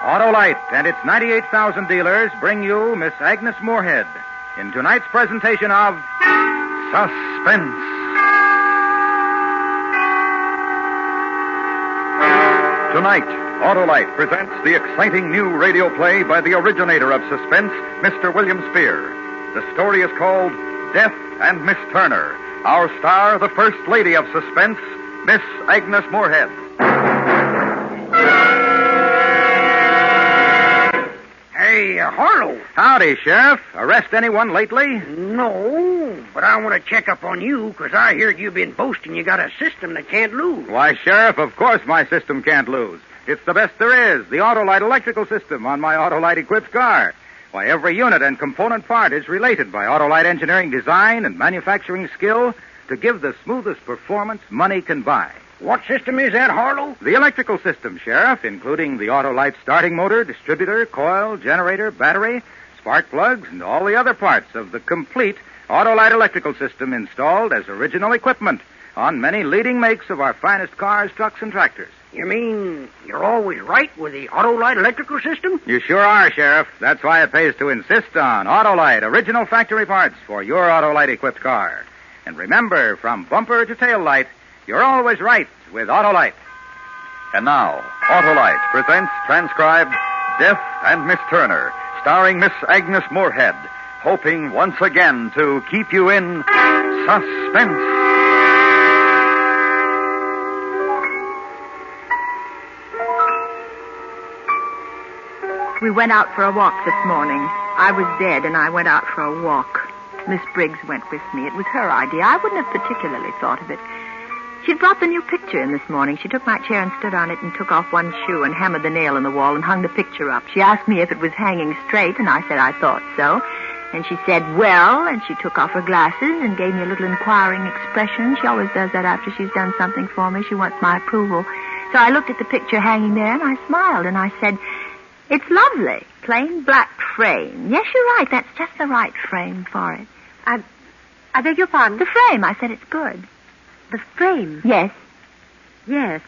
Autolite and its 98,000 dealers bring you Miss Agnes Moorehead in tonight's presentation of Suspense. Tonight, Autolite presents the exciting new radio play by the originator of Suspense, Mr. William Spear. The story is called Death and Miss Turner. Our star, the First Lady of Suspense, Miss Agnes Moorehead. Hey, Harlow. Howdy, Sheriff. Arrest anyone lately? No, but I want to check up on you, because I heard you've been boasting you got a system that can't lose. Why, Sheriff, of course my system can't lose. It's the best there is, the Autolite electrical system on my Autolite-equipped car. Why, every unit and component part is related by Autolite engineering design and manufacturing skill to give the smoothest performance money can buy. What system is that, Harlow? The electrical system, Sheriff, including the Autolite starting motor, distributor, coil, generator, battery, spark plugs, and all the other parts of the complete Autolite electrical system installed as original equipment on many leading makes of our finest cars, trucks, and tractors. You mean you're always right with the Autolite electrical system? You sure are, Sheriff. That's why it pays to insist on Autolite original factory parts for your Autolite-equipped car. And remember, from bumper to tail light, you're always right with Autolite. And now, Autolite presents transcribed Death and Miss Turner, starring Miss Agnes Moorehead, hoping once again to keep you in suspense. We went out for a walk this morning. I was dead, and I went out for a walk. Miss Briggs went with me. It was her idea. I wouldn't have particularly thought of it. She'd brought the new picture in this morning. She took my chair and stood on it and took off one shoe and hammered the nail in the wall and hung the picture up. She asked me if it was hanging straight, and I said I thought so. And she said, well, and she took off her glasses and gave me a little inquiring expression. She always does that after she's done something for me. She wants my approval. So I looked at the picture hanging there, and I smiled, and I said, it's lovely. Plain black frame. Yes, you're right. That's just the right frame for it. I beg your pardon? The frame. I said it's good. The frame? Yes. Yes.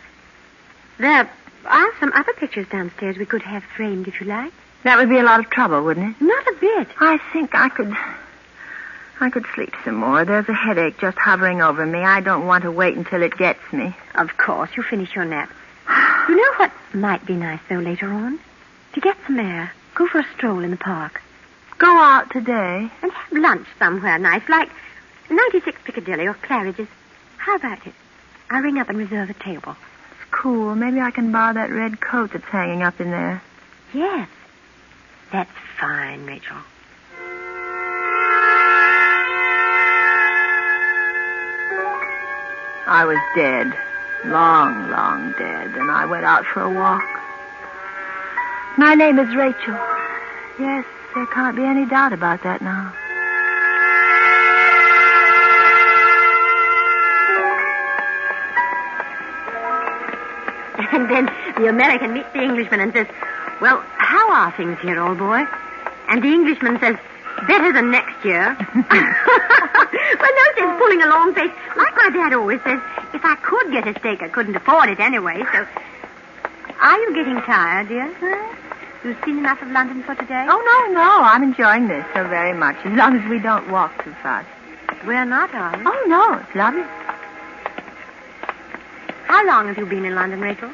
There are some other pictures downstairs we could have framed if you like. That would be a lot of trouble, wouldn't it? Not a bit. I think I could sleep some more. There's a headache just hovering over me. I don't want to wait until it gets me. Of course, you finish your nap. You know what might be nice, though, later on? To get some air. Go for a stroll in the park. Go out today? And have lunch somewhere nice, like 96 Piccadilly or Claridge's. How about it? I'll ring up and reserve a table. It's cool. Maybe I can borrow that red coat that's hanging up in there. Yes. That's fine, Rachel. I was dead. Long, long dead. And I went out for a walk. My name is Rachel. Yes, there can't be any doubt about that now. And then the American meets the Englishman and says, well, how are things here, old boy? And the Englishman says, better than next year. Well, no sense pulling a long face. Like my dad always says, if I could get a steak, I couldn't afford it anyway, so... Are you getting tired, dear? You've seen enough of London for today? Oh, no. I'm enjoying this so very much, as long as we don't walk too fast. We're not, are we? Oh, no, it's lovely. How long have you been in London, Rachel?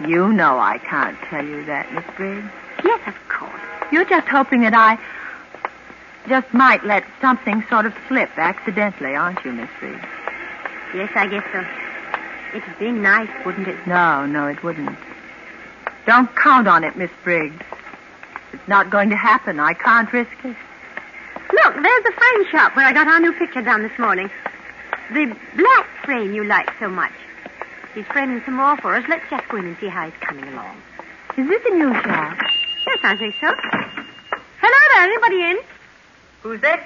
You know I can't tell you that, Miss Briggs. Yes, of course. You're just hoping that I just might let something sort of slip accidentally, aren't you, Miss Briggs? Yes, I guess so. It'd be nice, wouldn't it? No, it wouldn't. Don't count on it, Miss Briggs. It's not going to happen. I can't risk it. Look, there's the frame shop where I got our new picture done this morning. The black frame you like so much. He's framing some more for us. Let's just go in and see how he's coming along. Is this a new shop? Yes, I think so. Hello there, anybody in? Who's that?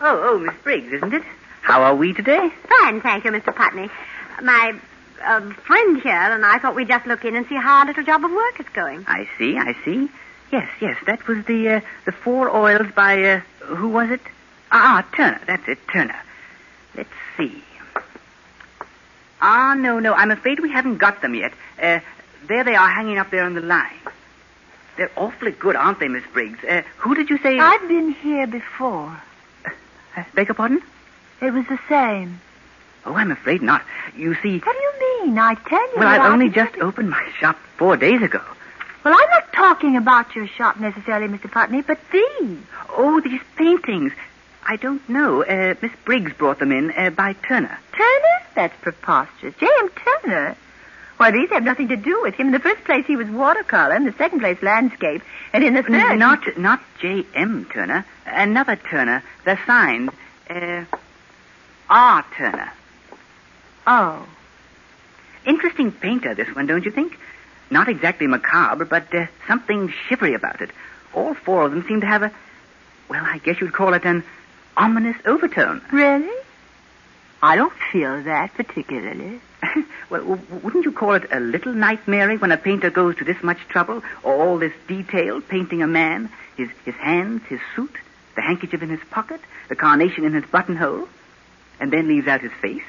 Oh, Miss Briggs, isn't it? How are we today? Fine, thank you, Mr. Putney. My friend here and I thought we'd just look in and see how our little job of work is going. I see. Yes, that was the 4 oils by, who was it? Turner, that's it, Turner. Let's see. No, I'm afraid we haven't got them yet. There they are, hanging up there on the line. They're awfully good, aren't they, Miss Briggs? Who did you say... I've been here before. Beg your pardon? It was the same. Oh, I'm afraid not. You see... What do you mean? I tell you... Well, I've only just opened my shop 4 days ago. Well, I'm not talking about your shop necessarily, Mr. Putney, but these. Oh, these paintings. I don't know. Miss Briggs brought them in by Turner. Turner? That's preposterous. J.M. Turner? Why, these have nothing to do with him. In the first place, he was watercolor. In the second place, landscape. And in the third... Not J.M. Turner. Another Turner. They're signed. R. Turner. Oh. Interesting painter, this one, don't you think? Not exactly macabre, but something shivery about it. All 4 of them seem to have I guess you'd call it an ominous overtone. Really? I don't feel that particularly. Well, wouldn't you call it a little nightmare when a painter goes to this much trouble, all this detail, painting a man, his hands, his suit, the handkerchief in his pocket, the carnation in his buttonhole, and then leaves out his face?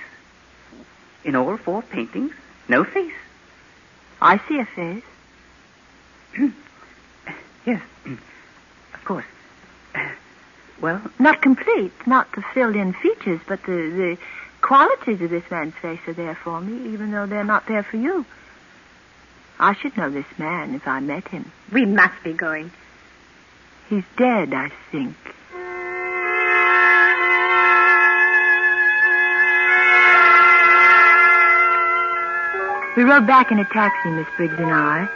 In all 4 paintings, no face. I see a face. Yes, of course. Well... Not complete, not the filled-in features, but the qualities of this man's face are there for me, even though they're not there for you. I should know this man if I met him. We must be going. He's dead, I think. We rode back in a taxi, Miss Briggs and I.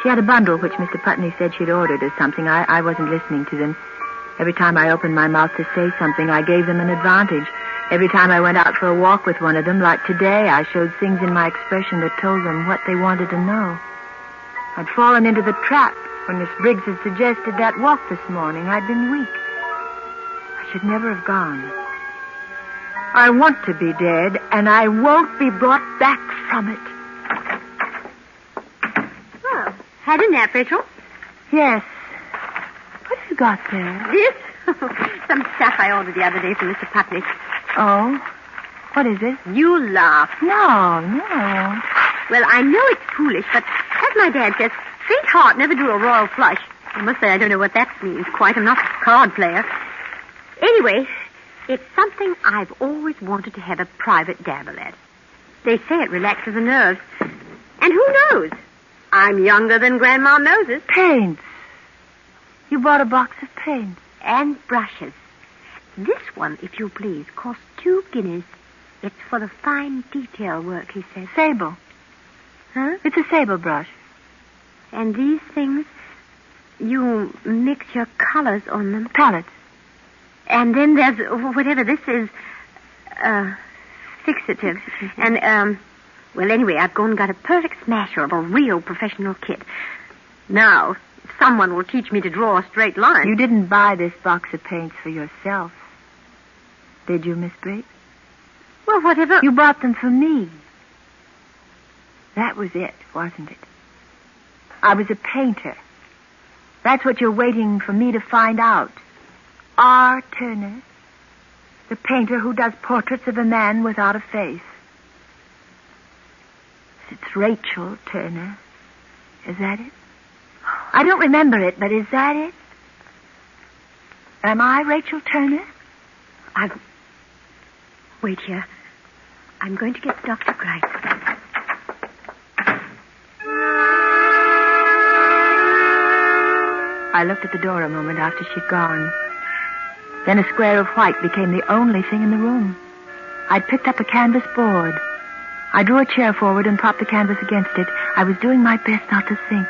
She had a bundle which Mr. Putney said she'd ordered or something. I wasn't listening to them. Every time I opened my mouth to say something, I gave them an advantage. Every time I went out for a walk with one of them, like today, I showed things in my expression that told them what they wanted to know. I'd fallen into the trap when Miss Briggs had suggested that walk this morning. I'd been weak. I should never have gone. I want to be dead, and I won't be brought back from it. Well, had a nap, Rachel? Yes. What have you got there? This? Some stuff I ordered the other day from Mr. Putney. Oh? What is it? You laugh. No. Well, I know it's foolish, but as my dad says, faint heart never drew a royal flush. I must say I don't know what that means quite. I'm not a card player. Anyway, it's something I've always wanted to have a private dabble at. They say it relaxes the nerves. And who knows? I'm younger than Grandma Moses. Paints. You bought a box of paints. And brushes. This one, if you please, costs 2 guineas. It's for the fine detail work, he says. Sable. Huh? It's a sable brush. And these things, you mix your colors on them. Palettes. And then there's whatever this is, fixative. And, well, anyway, I've gone and got a perfect smasher of a real professional kit. Now, if someone will teach me to draw a straight line. You didn't buy this box of paints for yourself, did you, Miss Briggs? Well, whatever. You bought them for me. That was it, wasn't it? I was a painter. That's what you're waiting for me to find out. R. Turner, the painter who does portraits of a man without a face. It's Rachel Turner. Is that it? I don't remember it, but is that it? Am I Rachel Turner? Wait here. I'm going to get Dr. Grice. I looked at the door a moment after she'd gone. Then a square of white became the only thing in the room. I'd picked up a canvas board. I drew a chair forward and propped the canvas against it. I was doing my best not to think,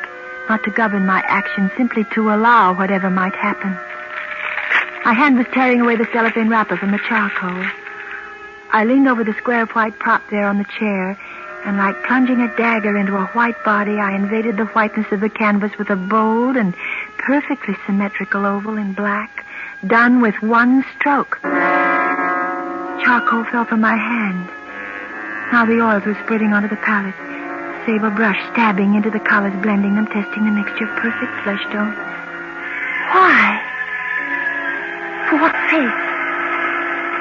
not to govern my actions, simply to allow whatever might happen. My hand was tearing away the cellophane wrapper from the charcoal. I leaned over the square of white prop there on the chair, and like plunging a dagger into a white body, I invaded the whiteness of the canvas with a bold and perfectly symmetrical oval in black, done with one stroke. Charcoal fell from my hand. Now the oils were spreading onto the palette. Sable brush stabbing into the colors, blending them, testing the mixture of perfect flesh tone. Why? For what sake?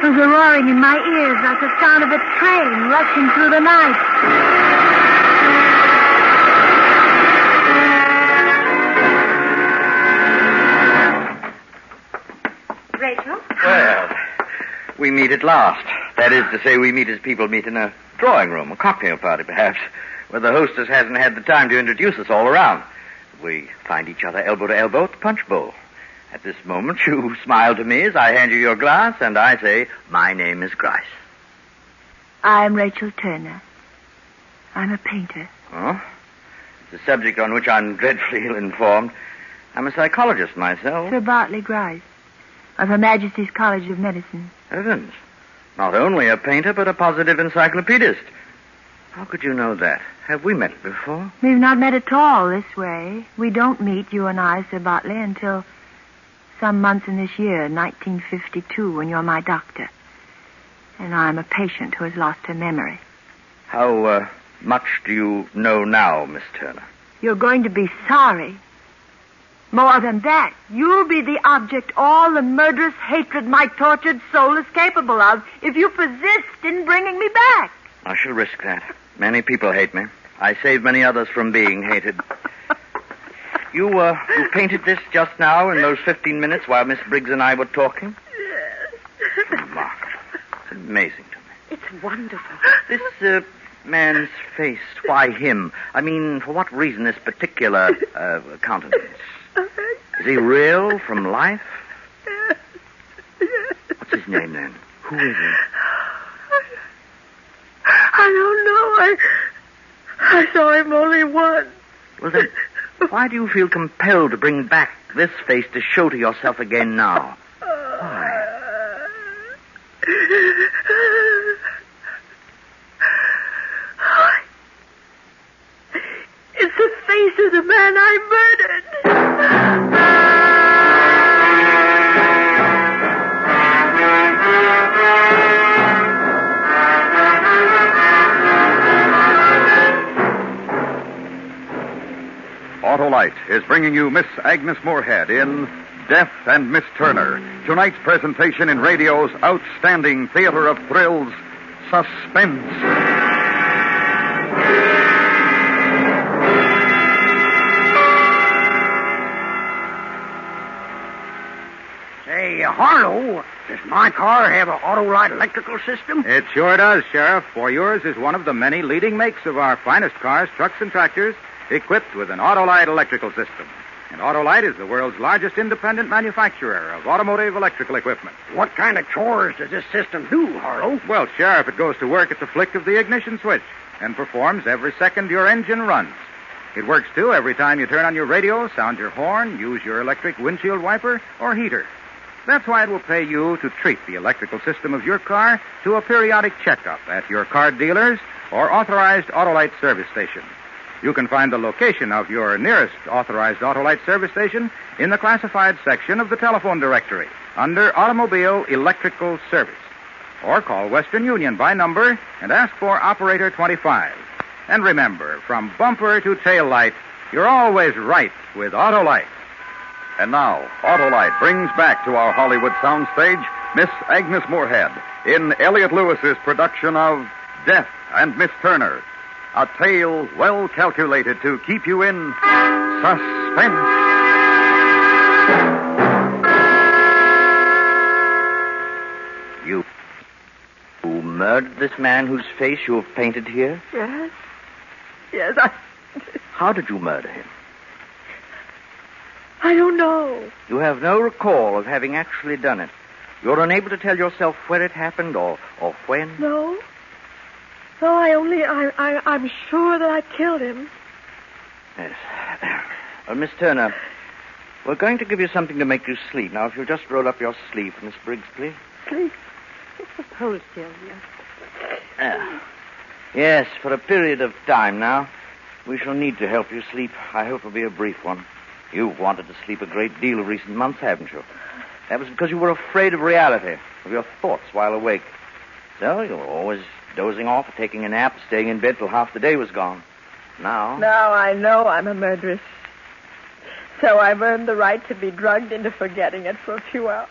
There was a roaring in my ears like the sound of a train rushing through the night. meet at last. That is to say, we meet as people meet in a drawing room, a cocktail party, perhaps, where the hostess hasn't had the time to introduce us all around. We find each other elbow to elbow at the punch bowl. At this moment, you smile to me as I hand you your glass, and I say, my name is Grice. I'm Rachel Turner. I'm a painter. Oh? It's a subject on which I'm dreadfully ill-informed. I'm a psychologist myself. Sir Bartley Grice, of Her Majesty's College of Medicine. Heavens. Not only a painter, but a positive encyclopedist. How could you know that? Have we met before? We've not met at all this way. We don't meet, you and I, Sir Bartley, until some months in this year, 1952, when you're my doctor. And I'm a patient who has lost her memory. How much do you know now, Miss Turner? You're going to be sorry. More than that, you'll be the object all the murderous hatred my tortured soul is capable of if you persist in bringing me back. I shall risk that. Many people hate me. I saved many others from being hated. You painted this just now in those 15 minutes while Miss Briggs and I were talking? Yes. Remarkable. It's amazing to me. It's wonderful. This man's face, why him? I mean, for what reason this particular countenance? Is he real from life? What's his name, then? Who is he? I don't know. I saw him only once. Well, then, why do you feel compelled to bring back this face to show to yourself again now? Why? It's the face of the man I murdered. Autolite is bringing you Miss Agnes Moorehead in Death and Miss Turner, tonight's presentation in radio's outstanding theater of thrills, Suspense. Say, Harlow, does my car have an Autolite electrical system? It sure does, Sheriff, for yours is one of the many leading makes of our finest cars, trucks, and tractors equipped with an Autolite electrical system. And Autolite is the world's largest independent manufacturer of automotive electrical equipment. What kind of chores does this system do, Harlow? Well, Sheriff, it goes to work at the flick of the ignition switch and performs every second your engine runs. It works, too, every time you turn on your radio, sound your horn, use your electric windshield wiper, or heater. That's why it will pay you to treat the electrical system of your car to a periodic checkup at your car dealers or authorized Autolite service station. You can find the location of your nearest authorized Autolite service station in the classified section of the telephone directory under Automobile Electrical Service. Or call Western Union by number and ask for Operator 25. And remember, from bumper to tail light, you're always right with Autolite. And now, Autolite brings back to our Hollywood soundstage Miss Agnes Moorehead in Elliot Lewis's production of Death and Miss Turner. A tale well calculated to keep you in suspense. You murdered this man whose face you have painted here? Yes. Yes, How did you murder him? I don't know. You have no recall of having actually done it. You're unable to tell yourself where it happened or when? No. No, I'm sure that I killed him. Yes. Miss Turner, we're going to give you something to make you sleep. Now, if you'll just roll up your sleeve, Miss Briggs, please. Sleep? Hold still, yes. Yes, for a period of time now. We shall need to help you sleep. I hope it'll be a brief one. You've wanted to sleep a great deal of recent months, haven't you? That was because you were afraid of reality, of your thoughts while awake. So you were always dozing off, or taking a nap, staying in bed till half the day was gone. Now I know I'm a murderess. So I've earned the right to be drugged into forgetting it for a few hours.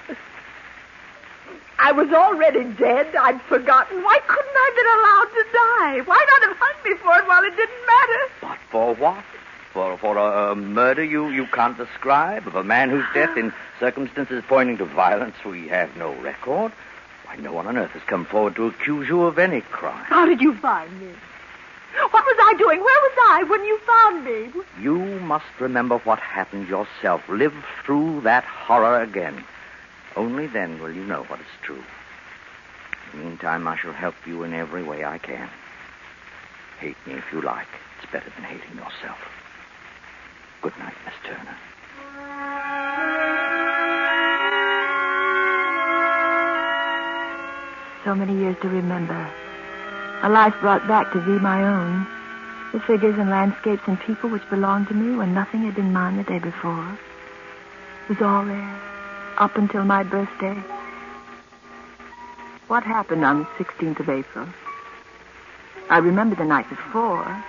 I was already dead. I'd forgotten. Why couldn't I have been allowed to die? Why not have hung me for it while it didn't matter? But for what? For a murder you can't describe? Of a man whose death in circumstances pointing to violence we have no record? Why, Why, no one on earth has come forward to accuse you of any crime. How did you find me? What was I doing? Where was I when you found me? You must remember what happened yourself. Live through that horror again. Only then will you know what is true. In the meantime, I shall help you in every way I can. Hate me if you like. It's better than hating yourself. Good night, Miss Turner. So many years to remember. A life brought back to be my own. The figures and landscapes and people which belonged to me when nothing had been mine the day before. It was all there, up until my birthday. What happened on the 16th of April? I remember the night before.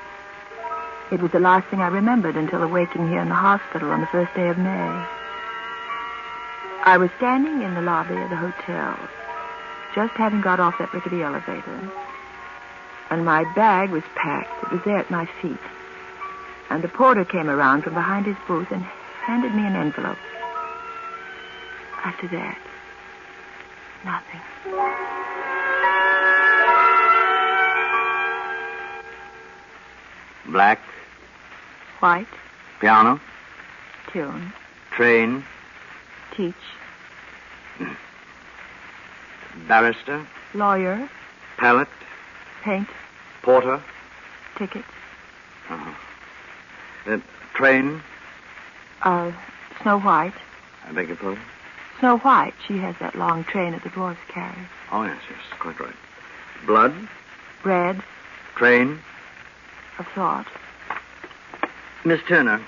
It was the last thing I remembered until awaking here in the hospital on the first day of May. I was standing in the lobby of the hotel, just having got off that rickety elevator. And my bag was packed. It was there at my feet. And the porter came around from behind his booth and handed me an envelope. After that, nothing. Black. White. Piano. Tune. Train. Teach. Barrister. Lawyer. Pallet. Paint. Porter. Ticket. Train. Snow White. I beg your pardon? Snow White. She has that long train that the dwarfs carry. Oh, yes, quite right. Blood. Bread. Train. Of thought. Miss Turner,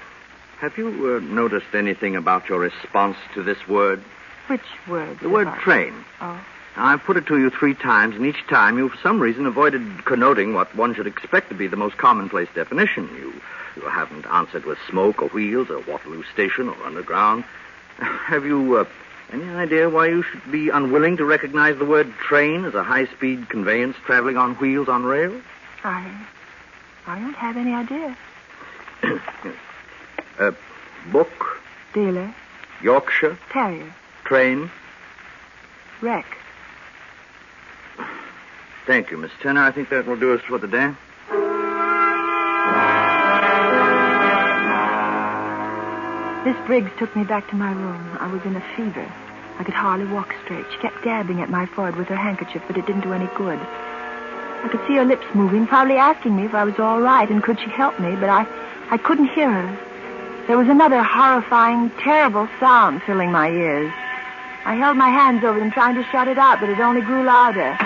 have you noticed anything about your response to this word? Which word? The word train. Oh. I've put it to you 3 times, and each time you, for some reason, avoided connoting what one should expect to be the most commonplace definition. You haven't answered with smoke or wheels or Waterloo Station or underground. Have you any idea why you should be unwilling to recognize the word train as a high-speed conveyance traveling on wheels on rails? I don't have any idea. Book. Dealer. Yorkshire. Terrier. Train. Wreck. Thank you, Miss Turner. I think that will do us for the day. Miss Briggs took me back to my room. I was in a fever. I could hardly walk straight. She kept dabbing at my forehead with her handkerchief, but it didn't do any good. I could see her lips moving, probably asking me if I was all right and could she help me, but I couldn't hear her. There was another horrifying, terrible sound filling my ears. I held my hands over them, trying to shut it out, but it only grew louder.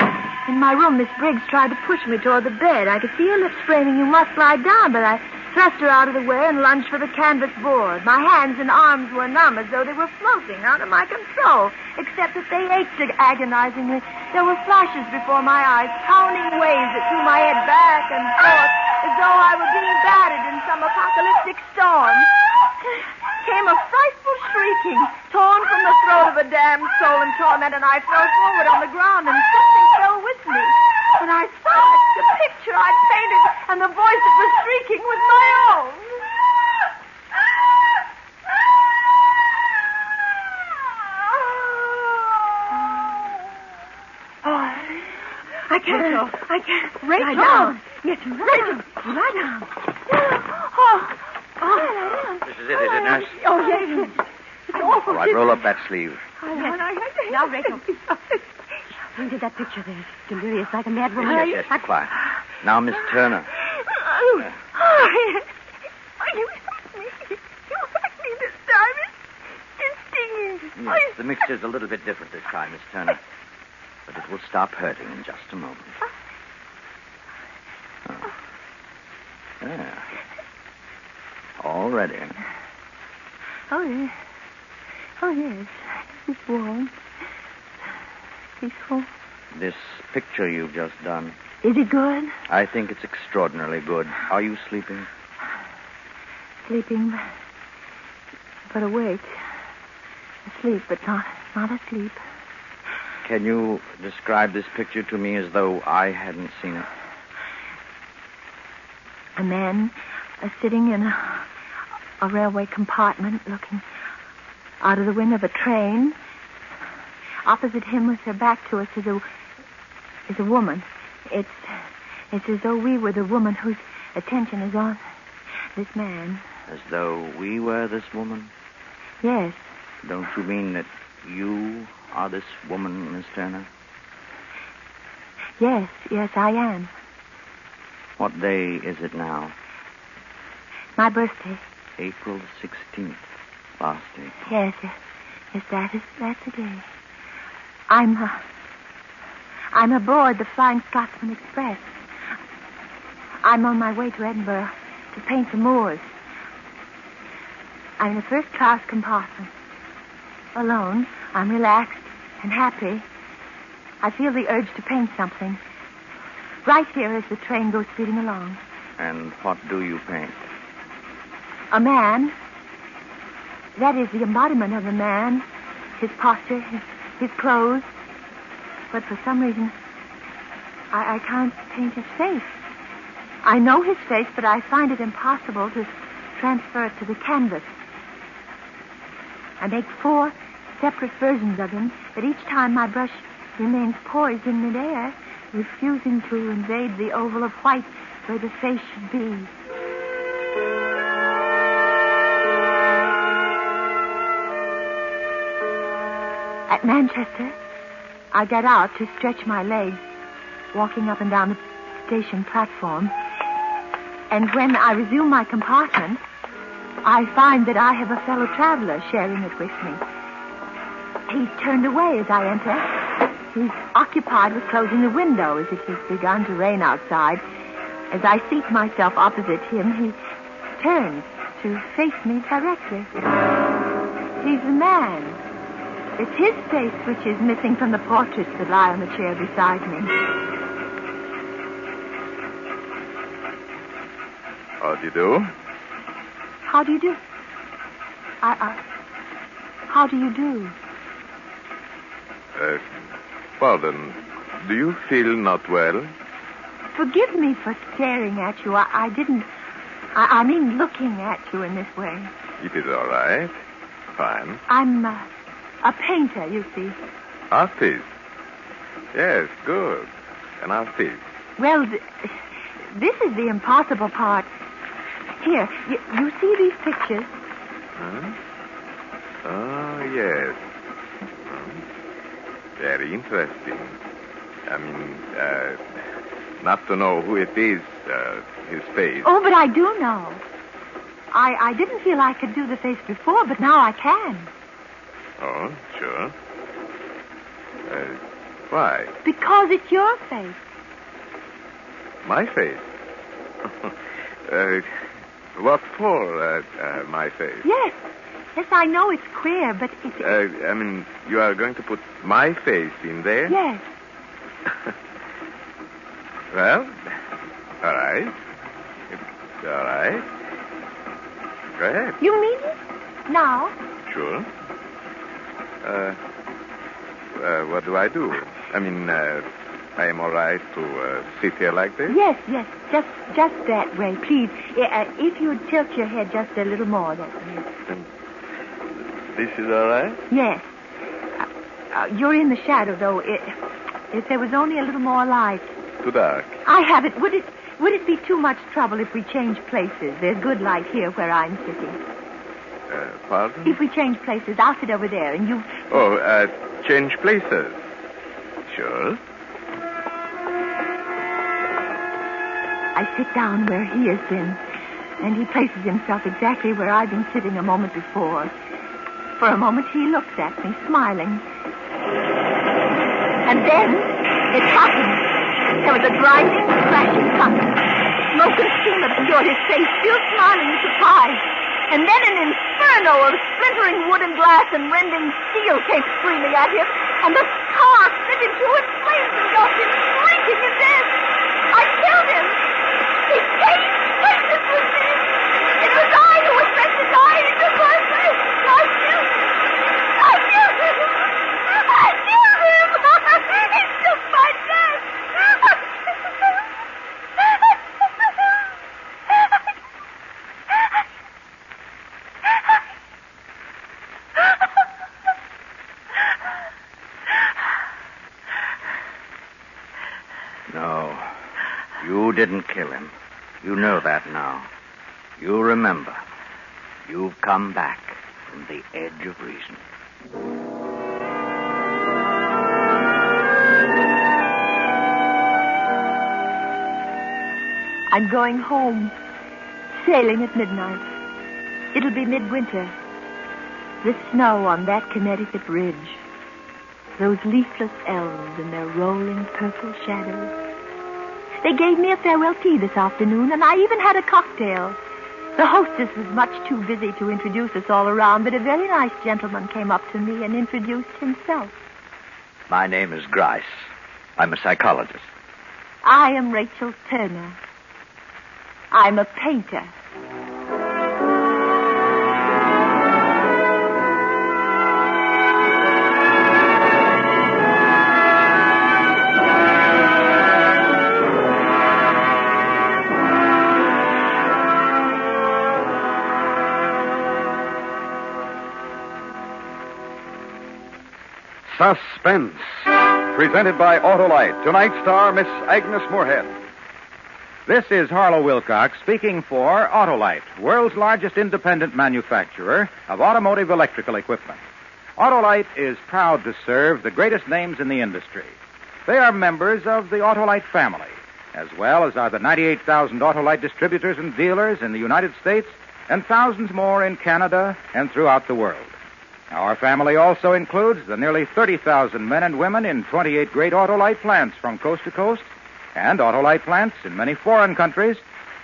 In my room, Miss Briggs tried to push me toward the bed. I could see her lips framing, "You must lie down," but I thrust her out of the way and lunged for the canvas board. My hands and arms were numb, as though they were floating out of my control, except that they ached agonizingly. There were flashes before my eyes, pounding waves that threw my head back and forth, as though I were being battered in some apocalyptic storm. Came a frightful shrieking, torn from the throat of a damned soul in torment, and I fell forward on the ground, and something fell with me. And I saw it, the picture I'd painted, and the voice that was shrieking was my own. I can't. Rachel. I can't. Rachel. Lie down. Yes, Rachel. Lie down. This is it, nurse? Oh, yes. It's awful. All right, roll up that sleeve. Now, Rachel. When did that picture there? Delirious like a mad woman. Yes, quiet. Now, Miss Turner. You hurt me. You hurt me this time. It's stinging. Yes, the mixture's a little bit different this time, Miss Turner. But it will stop hurting in just a moment. Oh. Yeah. All ready. Oh, yes. Oh, yes. It's warm. Peaceful. This picture you've just done. Is it good? I think it's extraordinarily good. Are you sleeping? Sleeping, but awake. Asleep, but not asleep. Can you describe this picture to me as though I hadn't seen it? A man sitting in a railway compartment looking out of the window of a train. Opposite him with her back to us is a woman. It's as though we were the woman whose attention is on this man. As though we were this woman? Yes. Don't you mean that you are this woman, Miss Turner? Yes, I am. What day is it now? My birthday. April 16th. Last April. Yes, that's the day. I'm aboard the Flying Scotsman Express. I'm on my way to Edinburgh to paint the moors. I'm in a first-class compartment. Alone, I'm relaxed and happy. I feel the urge to paint something. Right here as the train goes speeding along. And what do you paint? A man. That is the embodiment of a man. His posture, his clothes. But for some reason, I can't paint his face. I know his face, but I find it impossible to transfer it to the canvas. I make 4 separate versions of him, but each time my brush remains poised in midair, refusing to invade the oval of white where the face should be. At Manchester, I got out to stretch my legs, walking up and down the station platform. And when I resume my compartment, I find that I have a fellow traveler sharing it with me. He's turned away as I enter. He's occupied with closing the window as it has begun to rain outside. As I seat myself opposite him, he turns to face me directly. He's the man. It's his face which is missing from the portraits that lie on the chair beside me. How do you do? How do you do? How do you do? Well then, do you feel not well? Forgive me for staring at you. I mean looking at you in this way. It is all right. Fine. I'm a painter, you see. Artist? Yes, good. An artist. Well, this is the impossible part. Here, you see these pictures? Huh? Oh, yes. Very interesting. I mean, not to know who it is, his face. Oh, but I do know. I didn't feel I could do the face before, but now I can. Oh, sure. Why? Because it's your face. My face? What for, my face? Yes, I know it's queer, but it's... I mean, you are going to put my face in there? Yes. Well, all right. It's all right. Go ahead. You mean it? Now? Sure. What do I do? I mean, I am all right to sit here like this? Yes. Just that way, please. If you'd tilt your head just a little more that way. This is all right? Yes. You're in the shadow, though. If there was only a little more light. Too dark. I have it. Would it be too much trouble if we change places? There's good light here where I'm sitting. Pardon? If we change places, I'll sit over there and you... Oh, change places. Sure. I sit down where he has been, and he places himself exactly where I've been sitting a moment before. For a moment, he looks at me, smiling. And then it happened. There was a grinding, crashing thunder. Smoke and steam obscured his face, still smiling in surprise. And then an inferno of splintering wood and glass and rending steel came screaming at him, and the car split into its flames and engulfed him, shrieking in death. I killed him. He changed places with me. It was I who was meant to die in the first place. I killed him. I killed him. I killed him. He took my death. You didn't kill him. You know that now. You remember. You've come back from the edge of reason. I'm going home. Sailing at midnight. It'll be midwinter. The snow on that Connecticut ridge. Those leafless elms in their rolling purple shadows. They gave me a farewell tea this afternoon, and I even had a cocktail. The hostess was much too busy to introduce us all around, but a very nice gentleman came up to me and introduced himself. My name is Grice. I'm a psychologist. I am Rachel Turner. I'm a painter. Suspense, presented by Autolite. Tonight's star, Miss Agnes Moorehead. This is Harlow Wilcox speaking for Autolite, world's largest independent manufacturer of automotive electrical equipment. Autolite is proud to serve the greatest names in the industry. They are members of the Autolite family, as well as are the 98,000 Autolite distributors and dealers in the United States and thousands more in Canada and throughout the world. Our family also includes the nearly 30,000 men and women in 28 great Autolite plants from coast to coast, and Autolite plants in many foreign countries,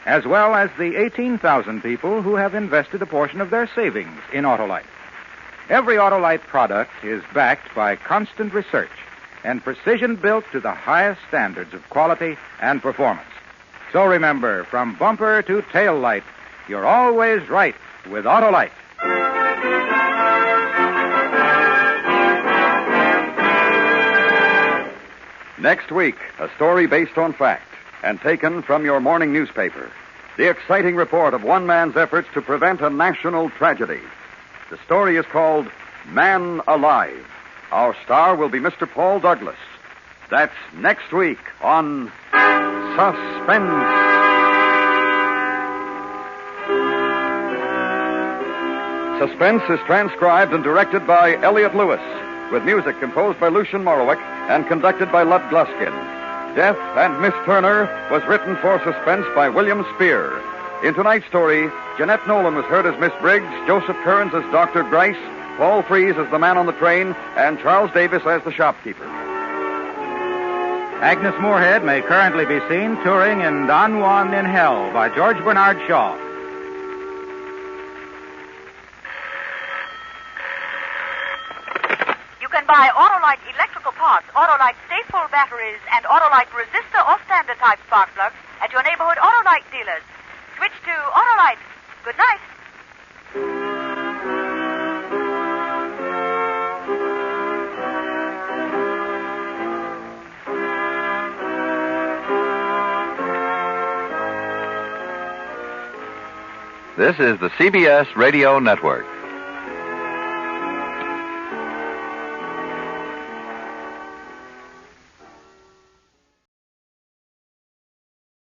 as well as the 18,000 people who have invested a portion of their savings in Autolite. Every Autolite product is backed by constant research and precision built to the highest standards of quality and performance. So remember, from bumper to tail light, you're always right with Autolite. Next week, a story based on fact and taken from your morning newspaper. The exciting report of one man's efforts to prevent a national tragedy. The story is called Man Alive. Our star will be Mr. Paul Douglas. That's next week on Suspense. Suspense is transcribed and directed by Elliot Lewis, with music composed by Lucian Morowick and conducted by Lud Gluskin. Death and Miss Turner was written for Suspense by William Spear. In tonight's story, Jeanette Nolan was heard as Miss Briggs, Joseph Kearns as Dr. Grice, Paul Freese as the man on the train, and Charles Davis as the shopkeeper. Agnes Moorehead may currently be seen touring in Don Juan in Hell by George Bernard Shaw. Buy Autolite electrical parts, Autolite Stay-Full batteries, and Autolite resistor or standard type spark plugs at your neighborhood Autolite dealers. Switch to Autolite. Good night. This is the CBS Radio Network.